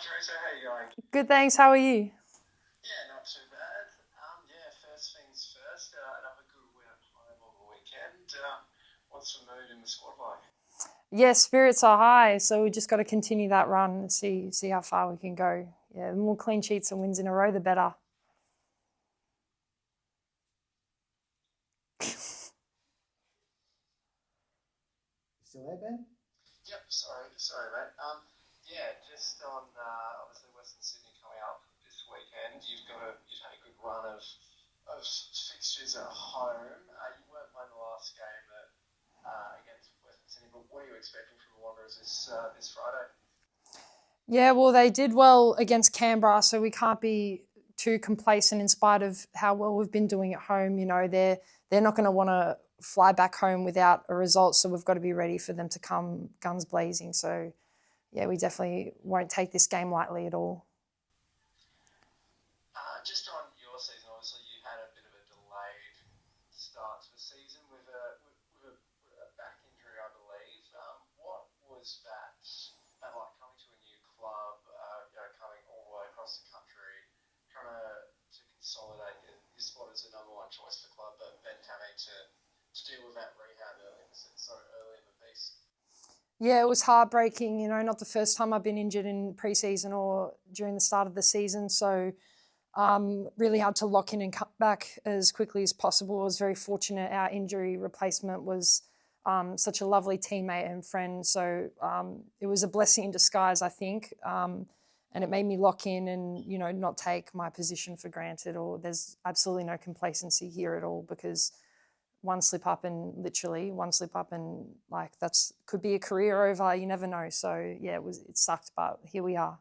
Teresa, how you going? Good, thanks. How are you? Yeah, not too bad. First things first, another good win at home on the weekend. What's the mood in the squad like? Yeah, spirits are high, so we just got to continue that run and see how far we can go. Yeah, the more clean sheets and wins in a row, the better. Still there, Ben? Yep, sorry, mate. Just on obviously Western Sydney coming up this weekend. You've had a good run of fixtures at home. You weren't playing the last game against Western Sydney, but what are you expecting from the Wanderers this Friday? Yeah, well, they did well against Canberra, so we can't be too complacent in spite of how well we've been doing at home. You know, they're not going to want to fly back home without a result, so we've got to be ready for them to come guns blazing. So, yeah, we definitely won't take this game lightly at all. Just on your season, obviously you had a bit of a delayed start to the season with a back injury, I believe. What was that like coming to a new club? Coming all the way across the country, trying to consolidate your spot as the number one choice for the club, but then having to deal with that rehab so early in the piece. Yeah, it was heartbreaking. You know, not the first time I've been injured in preseason or during the start of the season. So really hard to lock in and cut back as quickly as possible. I was very fortunate. Our injury replacement was such a lovely teammate and friend. So it was a blessing in disguise, I think. And it made me lock in and, you know, not take my position for granted, or there's absolutely no complacency here at all, because one slip up and like that's could be a career over. You never know. So yeah, it sucked, but here we are.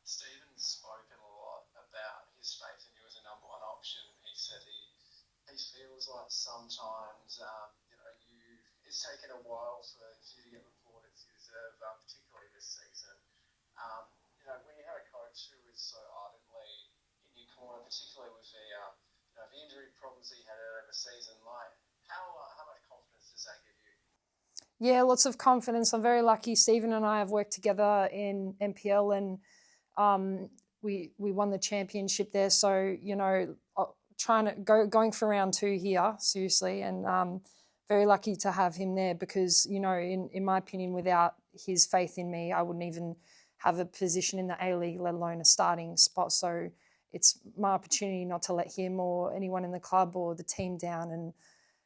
Stephen's spoken a lot about his faith in you as a number one option. He said he feels like sometimes it's taken a while for you to get the plaudits you deserve, particularly this season. When you have a coach who is so ardently in your corner, particularly with the injury problems that he had earlier in the season, like how much confidence does that give you? Yeah, lots of confidence. I'm very lucky. Stephen and I have worked together in NPL, and we won the championship there. So, you know, going for round two here, seriously, and very lucky to have him there, because, you know, in my opinion, without his faith in me, I wouldn't even have a position in the A-League, let alone a starting spot. So it's my opportunity not to let him or anyone in the club or the team down, and,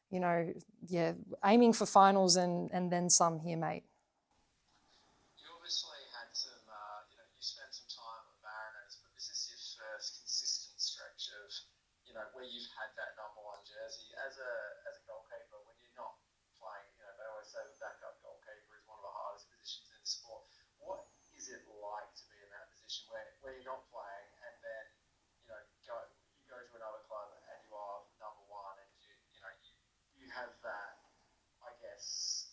you know, yeah, aiming for finals and then some here, mate. You obviously had some, you spent some time at the Mariners, but this is your first consistent stretch of, where you've had that number one jersey as a goalkeeper. When you're not playing, they always say the backup goalkeeper is one of the hardest positions in the sport. What is it like to be in that position where you're not playing, and then you go to another club and you are number one, and you have that, I guess,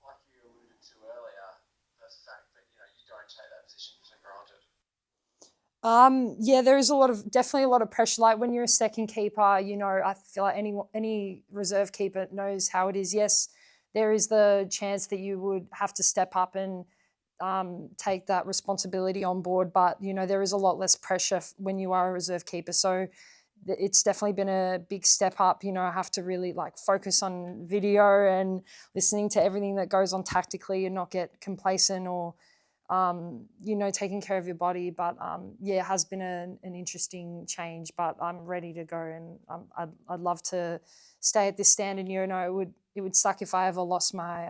like you alluded to earlier, the fact that you don't take that position for granted. Yeah, there is definitely a lot of pressure. Like when you're a second keeper, you know, I feel like any reserve keeper knows how it is. Yes, there is the chance that you would have to step up and take that responsibility on board, but you know there is a lot less pressure when you are a reserve keeper. So it's definitely been a big step up. You know, I have to really like focus on video and listening to everything that goes on tactically, and not get complacent or taking care of your body. But yeah, it has been an interesting change, but I'm ready to go, and I'd love to stay at this standard. You know, it would suck if I ever lost my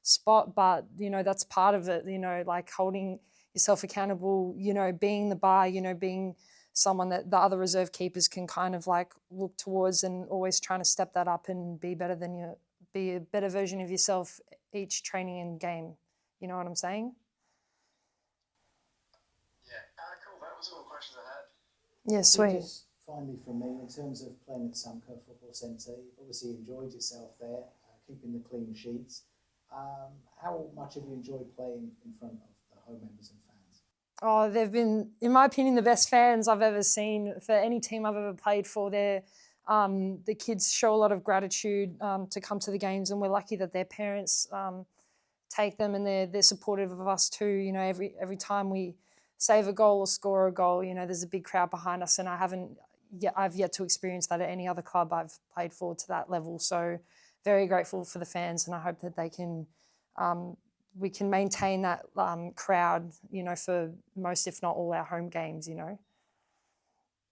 spot, but you know that's part of it. You know, like holding yourself accountable. You know, being the bar. You know, being someone that the other reserve keepers can kind of like look towards, and always trying to step that up and be a better version of yourself each training and game. You know what I'm saying? Yeah, cool. That was all the questions I had. Yeah, sweet. Just finally from me, in terms of playing at Samco Football Centre, you've obviously enjoyed yourself there, keeping the clean sheets. How much have you enjoyed playing in front of the home members and fans? Oh, they've been, in my opinion, the best fans I've ever seen for any team I've ever played for. The kids show a lot of gratitude to come to the games, and we're lucky that their parents take them, and they're supportive of us too. You know, every time we save a goal or score a goal, you know, there's a big crowd behind us, and I've yet to experience that at any other club I've played for to that level. So very grateful for the fans, and I hope that they can we can maintain that crowd, you know, for most, if not all, our home games, you know.